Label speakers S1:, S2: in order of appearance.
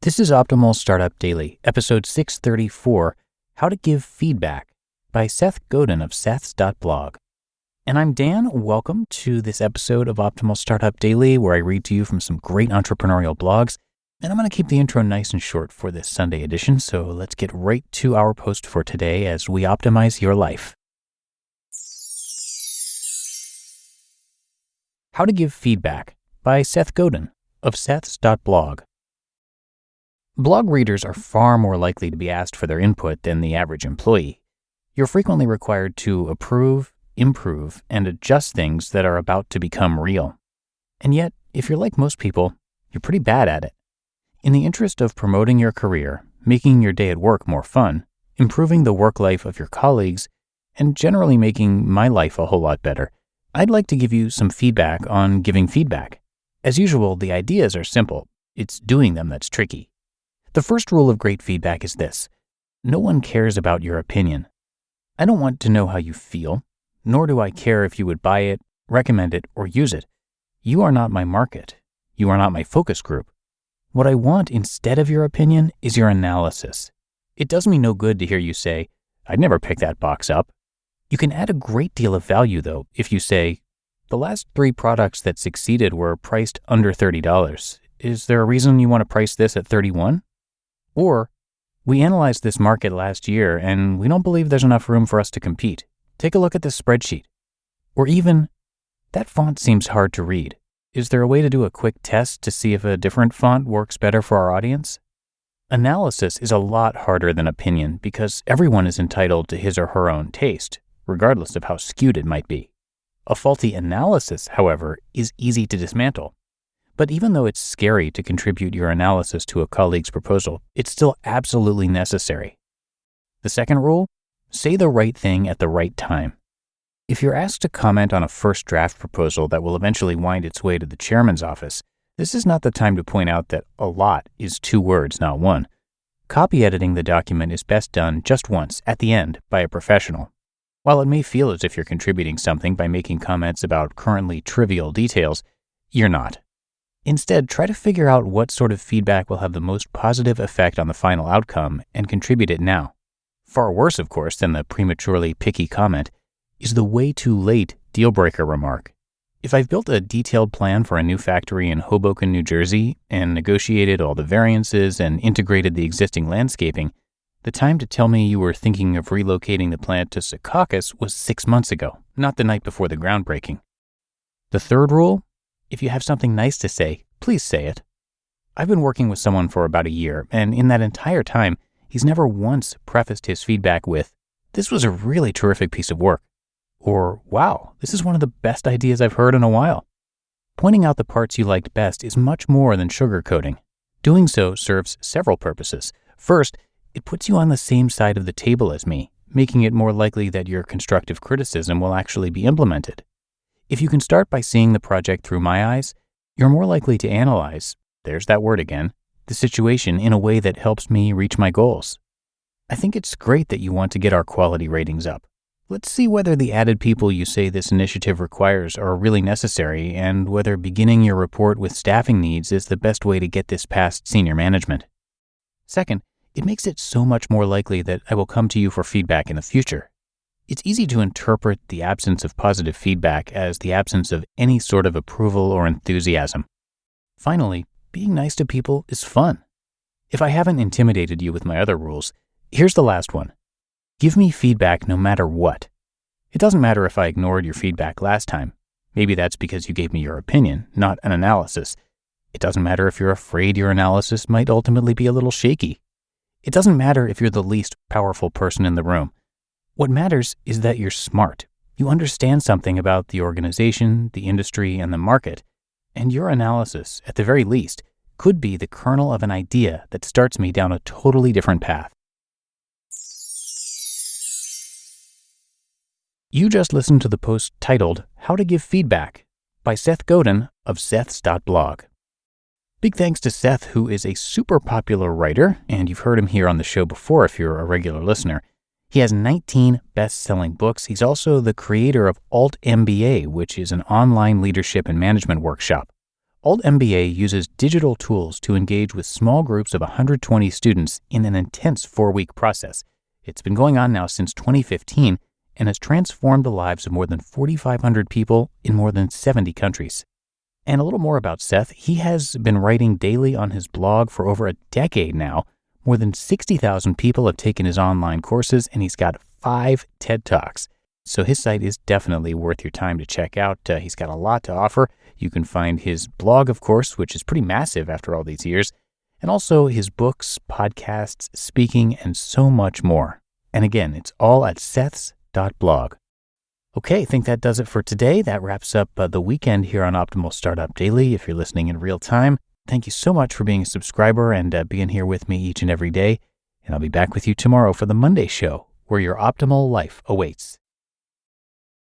S1: This is Optimal Startup Daily, episode 634, How to Give Feedback by Seth Godin of seths.blog. And I'm Dan. Welcome to this episode of Optimal Startup Daily, where I read to you from some great entrepreneurial blogs. And I'm going to keep the intro nice and short for this Sunday edition, so let's get right to our post for today as we optimize your life. How to Give Feedback by Seth Godin of seths.blog. Blog readers are far more likely to be asked for their input than the average employee. You're frequently required to approve, improve, and adjust things that are about to become real. And yet, if you're like most people, you're pretty bad at it. In the interest of promoting your career, making your day at work more fun, improving the work life of your colleagues, and generally making my life a whole lot better, I'd like to give you some feedback on giving feedback. As usual, the ideas are simple. It's doing them that's tricky. The first rule of great feedback is this: no one cares about your opinion. I don't want to know how you feel, nor do I care if you would buy it, recommend it, or use it. You are not my market. You are not my focus group. What I want instead of your opinion is your analysis. It does me no good to hear you say, "I'd never pick that box up." You can add a great deal of value, though, if you say, "The last 3 products that succeeded were priced under $30. Is there a reason you want to price this at $31? Or, "We analyzed this market last year and we don't believe there's enough room for us to compete. Take a look at this spreadsheet." Or even, "That font seems hard to read. Is there a way to do a quick test to see if a different font works better for our audience?" Analysis is a lot harder than opinion because everyone is entitled to his or her own taste, regardless of how skewed it might be. A faulty analysis, however, is easy to dismantle. But even though it's scary to contribute your analysis to a colleague's proposal, it's still absolutely necessary. The second rule: say the right thing at the right time. If you're asked to comment on a first draft proposal that will eventually wind its way to the chairman's office, this is not the time to point out that a lot is 2 words, not 1. Copy editing the document is best done just once, at the end, by a professional. While it may feel as if you're contributing something by making comments about currently trivial details, you're not. Instead, try to figure out what sort of feedback will have the most positive effect on the final outcome and contribute it now. Far worse, of course, than the prematurely picky comment is the way too late deal-breaker remark. If I've built a detailed plan for a new factory in Hoboken, New Jersey, and negotiated all the variances and integrated the existing landscaping, the time to tell me you were thinking of relocating the plant to Secaucus was 6 months ago, not the night before the groundbreaking. The third rule: if you have something nice to say, please say it. I've been working with someone for about a year, and in that entire time, he's never once prefaced his feedback with, "This was a really terrific piece of work," or, "Wow, this is one of the best ideas I've heard in a while." Pointing out the parts you liked best is much more than sugarcoating. Doing so serves several purposes. First, it puts you on the same side of the table as me, making it more likely that your constructive criticism will actually be implemented. If you can start by seeing the project through my eyes, you're more likely to analyze, there's that word again, the situation in a way that helps me reach my goals. I think it's great that you want to get our quality ratings up. Let's see whether the added people you say this initiative requires are really necessary and whether beginning your report with staffing needs is the best way to get this past senior management. Second, it makes it so much more likely that I will come to you for feedback in the future. It's easy to interpret the absence of positive feedback as the absence of any sort of approval or enthusiasm. Finally, being nice to people is fun. If I haven't intimidated you with my other rules, here's the last one. Give me feedback no matter what. It doesn't matter if I ignored your feedback last time. Maybe that's because you gave me your opinion, not an analysis. It doesn't matter if you're afraid your analysis might ultimately be a little shaky. It doesn't matter if you're the least powerful person in the room. What matters is that you're smart. You understand something about the organization, the industry, and the market, and your analysis, at the very least, could be the kernel of an idea that starts me down a totally different path. You just listened to the post titled How to Give Feedback by Seth Godin of seths.blog. Big thanks to Seth, who is a super popular writer, and you've heard him here on the show before if you're a regular listener. He has 19 best-selling books. He's also the creator of Alt MBA, which is an online leadership and management workshop. Alt MBA uses digital tools to engage with small groups of 120 students in an intense 4-week process. It's been going on now since 2015 and has transformed the lives of more than 4,500 people in more than 70 countries. And a little more about Seth. He has been writing daily on his blog for over a decade now. More than 60,000 people have taken his online courses, and he's got 5 TED Talks. So his site is definitely worth your time to check out. He's got a lot to offer. You can find his blog, of course, which is pretty massive after all these years, and also his books, podcasts, speaking, and so much more. And again, it's all at seths.blog. Okay, I think that does it for today. That wraps up the weekend here on Optimal Startup Daily. If you're listening in real time, thank you so much for being a subscriber and being here with me each and every day. And I'll be back with you tomorrow for the Monday show, where your optimal life awaits.